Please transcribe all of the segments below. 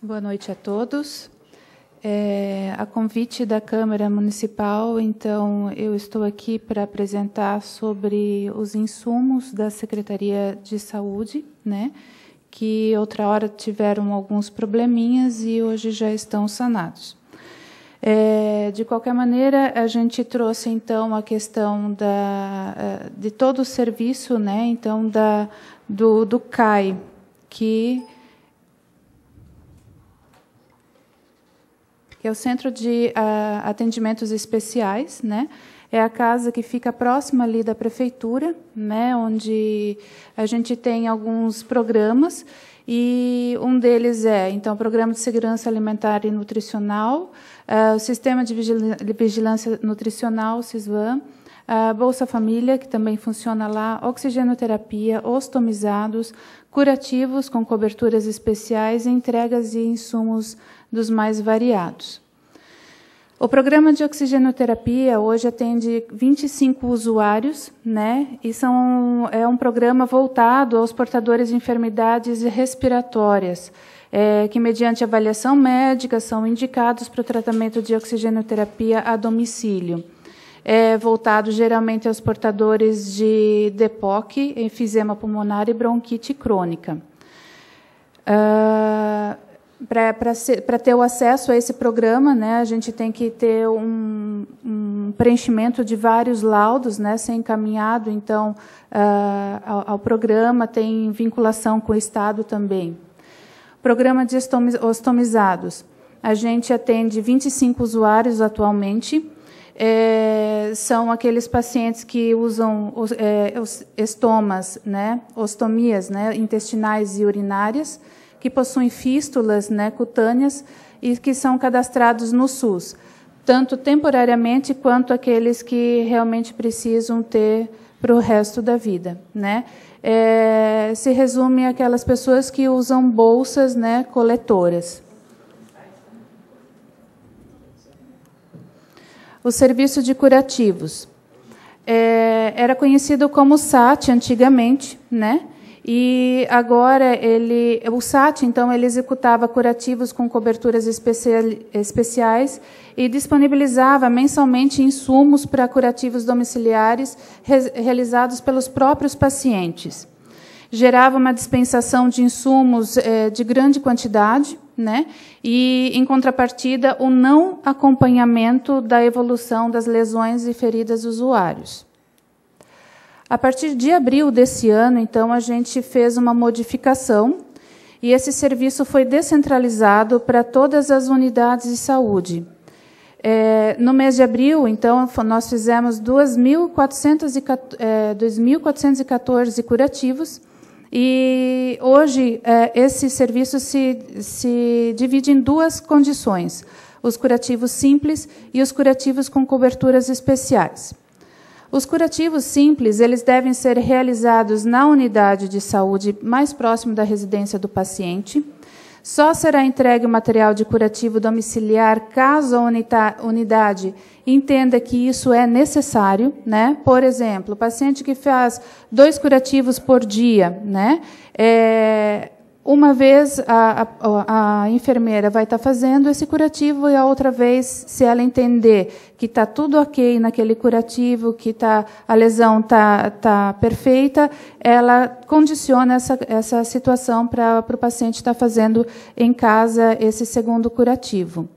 Boa noite a todos. A convite da Câmara Municipal, então, eu estou aqui para apresentar sobre os insumos da Secretaria de Saúde, né, que outra hora tiveram alguns probleminhas e hoje já estão sanados. De qualquer maneira, a gente trouxe, então, a questão de todo o serviço, né, então, do CAI, que é o Centro de Atendimentos Especiais, né? É a casa que fica próxima ali da prefeitura, né? Onde a gente tem alguns programas, e um deles então, o Programa de Segurança Alimentar e Nutricional, o Sistema de Vigilância Nutricional, SISVAN, a Bolsa Família, que também funciona lá, oxigenoterapia, ostomizados, curativos com coberturas especiais, entregas e insumos dos mais variados. O programa de oxigenoterapia hoje atende 25 usuários, né? E é um programa voltado aos portadores de enfermidades respiratórias, que, mediante avaliação médica, são indicados para o tratamento de oxigenoterapia a domicílio. Voltado geralmente aos portadores de DEPOC, enfisema pulmonar e bronquite crônica. Para ter o acesso a esse programa, né, a gente tem que ter um preenchimento de vários laudos, né, ser encaminhado, então, ao programa, tem vinculação com o Estado também. Programa de ostomizados. A gente atende 25 usuários atualmente. São aqueles pacientes que usam os estomas, né, ostomias, né, intestinais e urinárias, que possuem fístulas, né, cutâneas e que são cadastrados no SUS, tanto temporariamente quanto aqueles que realmente precisam ter para o resto da vida, né? Se resume àquelas pessoas que usam bolsas, né, coletoras. O serviço de curativos era conhecido como SAT antigamente, né? E agora o SAT, então, ele executava curativos com coberturas especiais e disponibilizava mensalmente insumos para curativos domiciliares realizados pelos próprios pacientes. Gerava uma dispensação de insumos de grande quantidade, né? E, em contrapartida, o não acompanhamento da evolução das lesões e feridas dos usuários. A partir de abril desse ano, então, a gente fez uma modificação e esse serviço foi descentralizado para todas as unidades de saúde. No mês de abril, então, nós fizemos 2.414 curativos e hoje esse serviço se divide em duas condições: os curativos simples e os curativos com coberturas especiais. Os curativos simples, eles devem ser realizados na unidade de saúde mais próximo da residência do paciente. Só será entregue o material de curativo domiciliar caso a unidade entenda que isso é necessário, né? Por exemplo, o paciente que faz 2 curativos por dia, né? Uma vez a enfermeira vai estar fazendo esse curativo e a outra vez, se ela entender que está tudo ok naquele curativo, que a lesão tá perfeita, ela condiciona essa situação para o paciente estar fazendo em casa esse segundo curativo.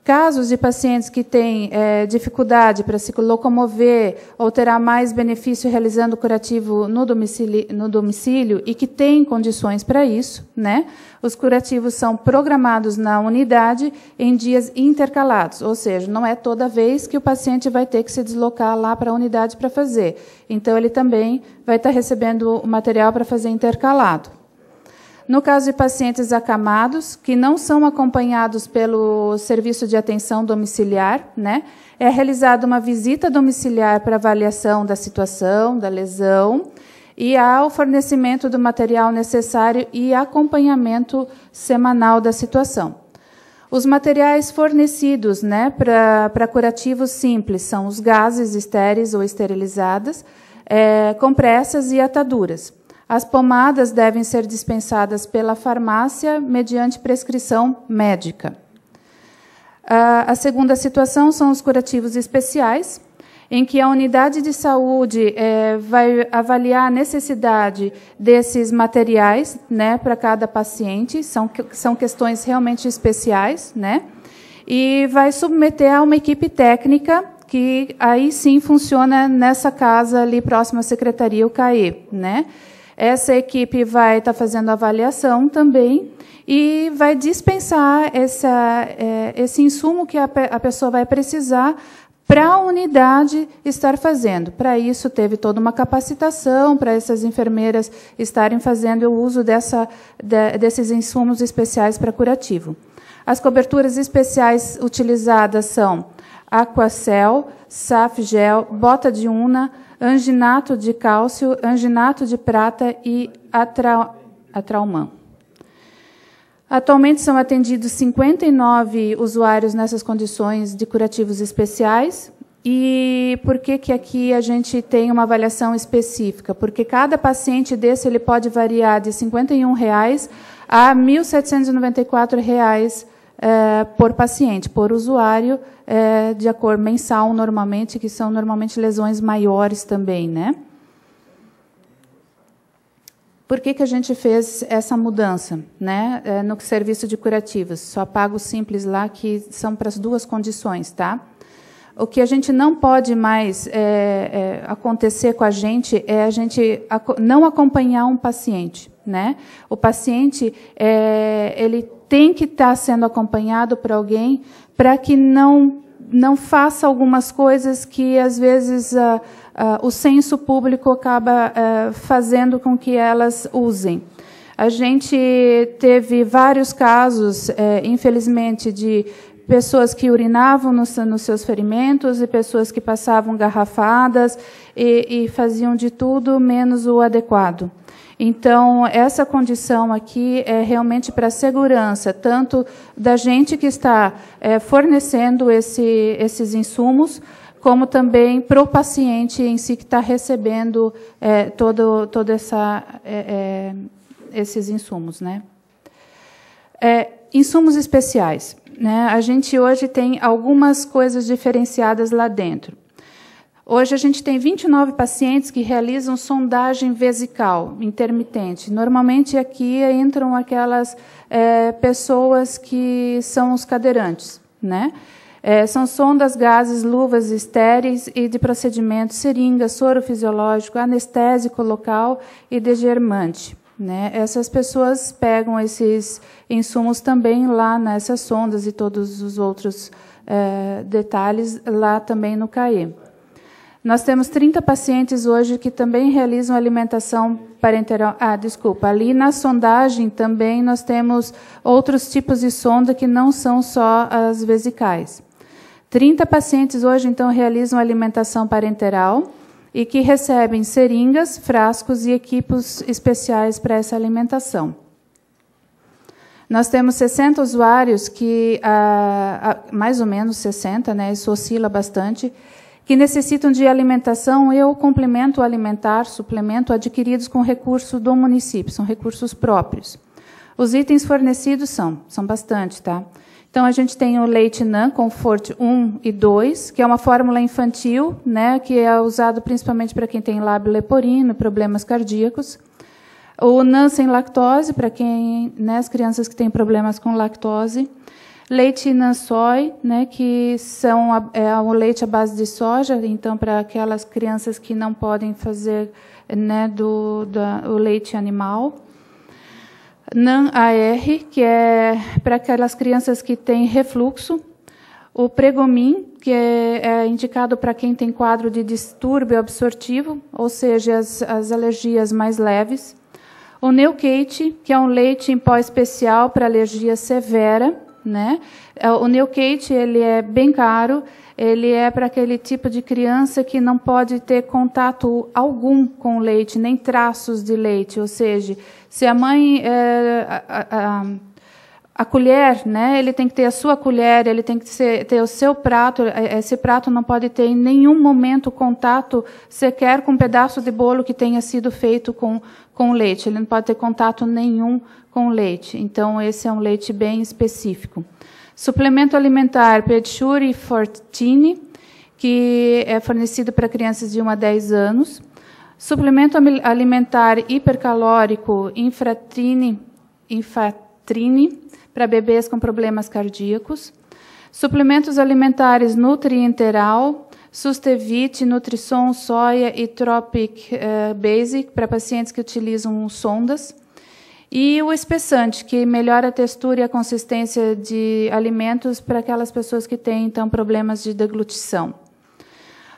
Casos de pacientes que têm dificuldade para se locomover ou terá mais benefício realizando o curativo no domicílio e que têm condições para isso, né? Os curativos são programados na unidade em dias intercalados, ou seja, não é toda vez que o paciente vai ter que se deslocar lá para a unidade para fazer. Então, ele também vai estar recebendo o material para fazer intercalado. No caso de pacientes acamados, que não são acompanhados pelo serviço de atenção domiciliar, né, é realizada uma visita domiciliar para avaliação da situação, da lesão, e há o fornecimento do material necessário e acompanhamento semanal da situação. Os materiais fornecidos, né, para curativos simples são os gases estéreis ou esterilizadas, compressas e ataduras. As pomadas devem ser dispensadas pela farmácia mediante prescrição médica. A segunda situação são os curativos especiais, em que a unidade de saúde vai avaliar a necessidade desses materiais, né, para cada paciente, são questões realmente especiais, né, e vai submeter a uma equipe técnica, que aí sim funciona nessa casa ali próxima à secretaria, o CAE, né. Essa equipe vai estar fazendo avaliação também e vai dispensar esse insumo que a pessoa vai precisar para a unidade estar fazendo. Para isso, teve toda uma capacitação para essas enfermeiras estarem fazendo o uso desses insumos especiais para curativo. As coberturas especiais utilizadas são Aquacel, Safgel, bota de una, anginato de cálcio, anginato de prata e Atrauman. Atualmente são atendidos 59 usuários nessas condições de curativos especiais. E por que aqui a gente tem uma avaliação específica? Porque cada paciente desse ele pode variar de R$ 51,00 a R$ 1.794,00 por paciente, por usuário, de acordo mensal, normalmente, que são normalmente lesões maiores também, né? Por que a gente fez essa mudança, né, no serviço de curativos? Só pago simples lá, que são para as duas condições, tá? O que a gente não pode mais acontecer com a gente é a gente não acompanhar um paciente, né? O paciente ele tem que estar sendo acompanhado por alguém para que não faça algumas coisas que às vezes o senso público acaba fazendo com que elas usem. A gente teve vários casos, infelizmente, de pessoas que urinavam nos seus ferimentos e pessoas que passavam garrafadas e faziam de tudo menos o adequado. Então, essa condição aqui é realmente para a segurança, tanto da gente que está fornecendo esses insumos, como também para o paciente em si que está recebendo esses insumos, né? Insumos especiais, né? A gente hoje tem algumas coisas diferenciadas lá dentro. Hoje a gente tem 29 pacientes que realizam sondagem vesical intermitente. Normalmente aqui entram aquelas pessoas que são os cadeirantes, né? São sondas, gases, luvas estéreis e de procedimento, seringa, soro fisiológico, anestésico local e degermante, né? Essas pessoas pegam esses insumos também lá nessas sondas e todos os outros detalhes lá também no CAE. Nós temos 30 pacientes hoje que também realizam alimentação parenteral. Ali na sondagem também nós temos outros tipos de sonda que não são só as vesicais. 30 pacientes hoje, então, realizam alimentação parenteral e que recebem seringas, frascos e equipos especiais para essa alimentação. Nós temos 60 usuários que, mais ou menos 60, né, isso oscila bastante, que necessitam de alimentação ou complemento alimentar, suplemento, adquiridos com recurso do município, são recursos próprios. Os itens fornecidos são bastante, tá? Então, a gente tem o leite NAN Comfort 1 e 2, que é uma fórmula infantil, né, que é usado principalmente para quem tem lábio leporino, problemas cardíacos. O NAN sem lactose, para quem, né, as crianças que têm problemas com lactose. Leite NAN Soy, né, que é o leite à base de soja, então, para aquelas crianças que não podem fazer, né, o leite animal. NAN AR, que é para aquelas crianças que têm refluxo. O Pregomin, que é indicado para quem tem quadro de distúrbio absortivo, ou seja, as alergias mais leves. O Neocate, que é um leite em pó especial para alergia severa, né? O Neocate, ele é bem caro, ele é para aquele tipo de criança que não pode ter contato algum com o leite, nem traços de leite, ou seja, se a mãe A colher, né, ele tem que ter a sua colher, ele tem que ter o seu prato. Esse prato não pode ter em nenhum momento contato sequer com um pedaço de bolo que tenha sido feito com leite. Ele não pode ter contato nenhum com leite. Então, esse é um leite bem específico. Suplemento alimentar Pediasure Fortini, que é fornecido para crianças de 1 a 10 anos. Suplemento alimentar hipercalórico Infatrine, para bebês com problemas cardíacos. Suplementos alimentares Nutrienteral, Sustevit, Nutrisson, Soia e Tropic Basic, para pacientes que utilizam sondas. E o espessante, que melhora a textura e a consistência de alimentos para aquelas pessoas que têm, então, problemas de deglutição.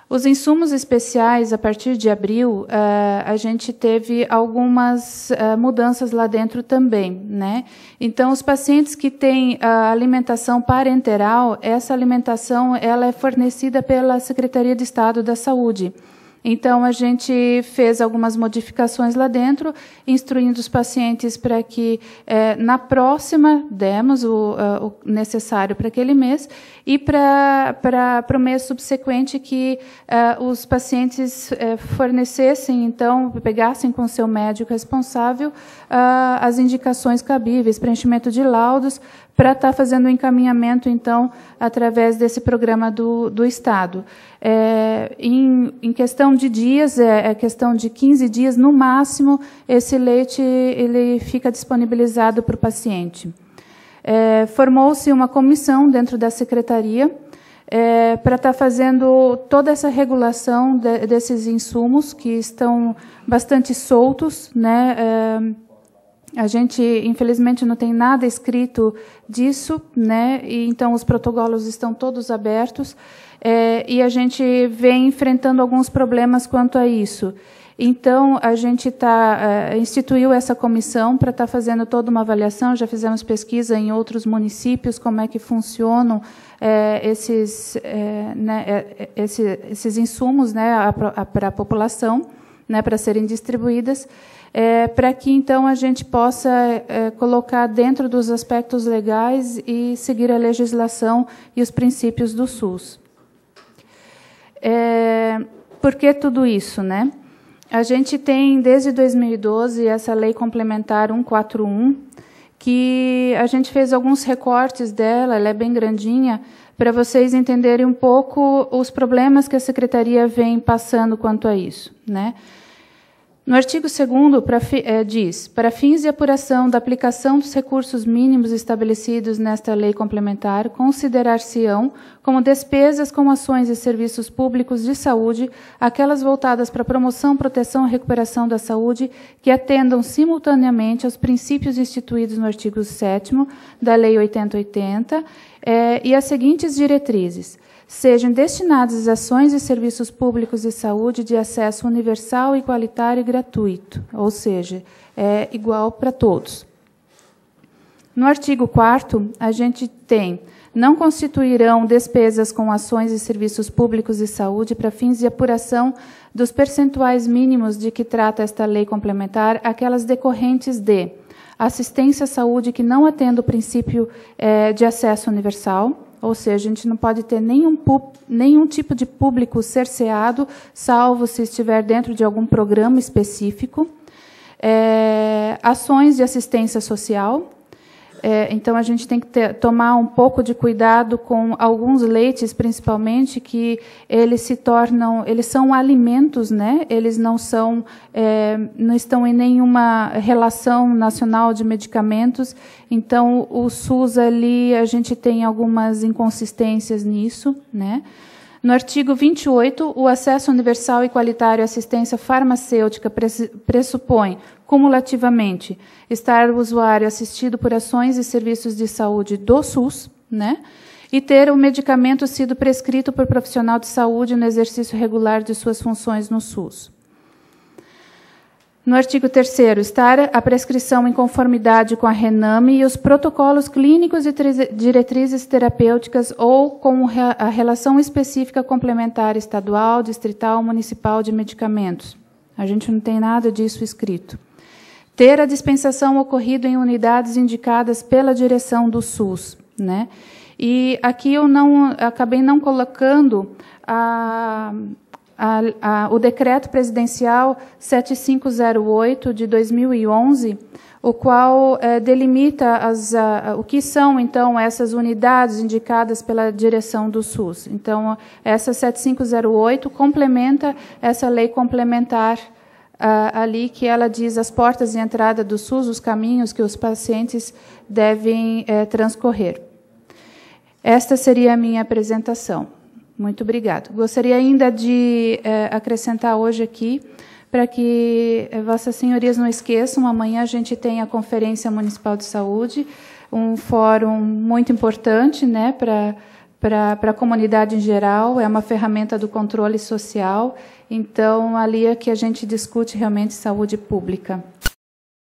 Os insumos especiais, a partir de abril, a gente teve algumas mudanças lá dentro também, né? Então, os pacientes que têm a alimentação parenteral, essa alimentação ela é fornecida pela Secretaria de Estado da Saúde. Então, a gente fez algumas modificações lá dentro, instruindo os pacientes para que, na próxima, demos o necessário para aquele mês, e para o mês subsequente que os pacientes fornecessem, então, pegassem com o seu médico responsável as indicações cabíveis, preenchimento de laudos, para estar fazendo o encaminhamento, então, através desse programa do Estado. Em questão de dias, questão de 15 dias, no máximo, esse leite ele fica disponibilizado para o paciente. Formou-se uma comissão dentro da secretaria para estar fazendo toda essa regulação desses insumos que estão bastante soltos, né? A gente, infelizmente, não tem nada escrito disso, né? E, então, os protocolos estão todos abertos, e a gente vem enfrentando alguns problemas quanto a isso. Então, a gente instituiu essa comissão para estar fazendo toda uma avaliação. Já fizemos pesquisa em outros municípios, como é que funcionam esses insumos, né, para a população, né, para serem distribuídas, para que, então, a gente possa colocar dentro dos aspectos legais e seguir a legislação e os princípios do SUS. Por que tudo isso, né? A gente tem, desde 2012, essa Lei Complementar 141, que a gente fez alguns recortes dela, ela é bem grandinha, para vocês entenderem um pouco os problemas que a Secretaria vem passando quanto a isso, né? No artigo 2º, diz, para fins de apuração da aplicação dos recursos mínimos estabelecidos nesta lei complementar, considerar-se-ão como despesas com ações e serviços públicos de saúde, aquelas voltadas para a promoção, proteção e recuperação da saúde, que atendam simultaneamente aos princípios instituídos no artigo 7º da Lei 8080, e as seguintes diretrizes: sejam destinadas ações e serviços públicos de saúde de acesso universal, igualitário e gratuito, ou seja, é igual para todos. No artigo 4º, a gente tem: não constituirão despesas com ações e serviços públicos de saúde para fins de apuração dos percentuais mínimos de que trata esta lei complementar aquelas decorrentes de assistência à saúde que não atenda o princípio de acesso universal, ou seja, a gente não pode ter nenhum tipo de público cerceado, salvo se estiver dentro de algum programa específico. Ações de assistência social. Então, a gente tem que tomar um pouco de cuidado com alguns leites, principalmente, que eles são alimentos, né? Eles não estão em nenhuma relação nacional de medicamentos. Então, o SUS ali, a gente tem algumas inconsistências nisso, né? No artigo 28, o acesso universal e igualitário à assistência farmacêutica pressupõe, cumulativamente, estar o usuário assistido por ações e serviços de saúde do SUS, né? E ter o medicamento sido prescrito por profissional de saúde no exercício regular de suas funções no SUS. No artigo 3º, estar a prescrição em conformidade com a RENAME e os protocolos clínicos e diretrizes terapêuticas ou com a relação específica complementar estadual, distrital, municipal de medicamentos. A gente não tem nada disso escrito. ter a dispensação ocorrido em unidades indicadas pela direção do SUS, né? E aqui eu acabei não colocando o decreto presidencial 7508 de 2011, o qual delimita o que são, então, essas unidades indicadas pela direção do SUS. Então, essa 7508 complementa essa lei complementar ali, que ela diz as portas de entrada do SUS, os caminhos que os pacientes devem transcorrer. Esta seria a minha apresentação. Muito obrigado. Gostaria ainda de acrescentar hoje aqui, para que Vossas Senhorias não esqueçam, amanhã a gente tem a Conferência Municipal de Saúde, um fórum muito importante, né, para a comunidade em geral, é uma ferramenta do controle social, então ali é que a gente discute realmente saúde pública.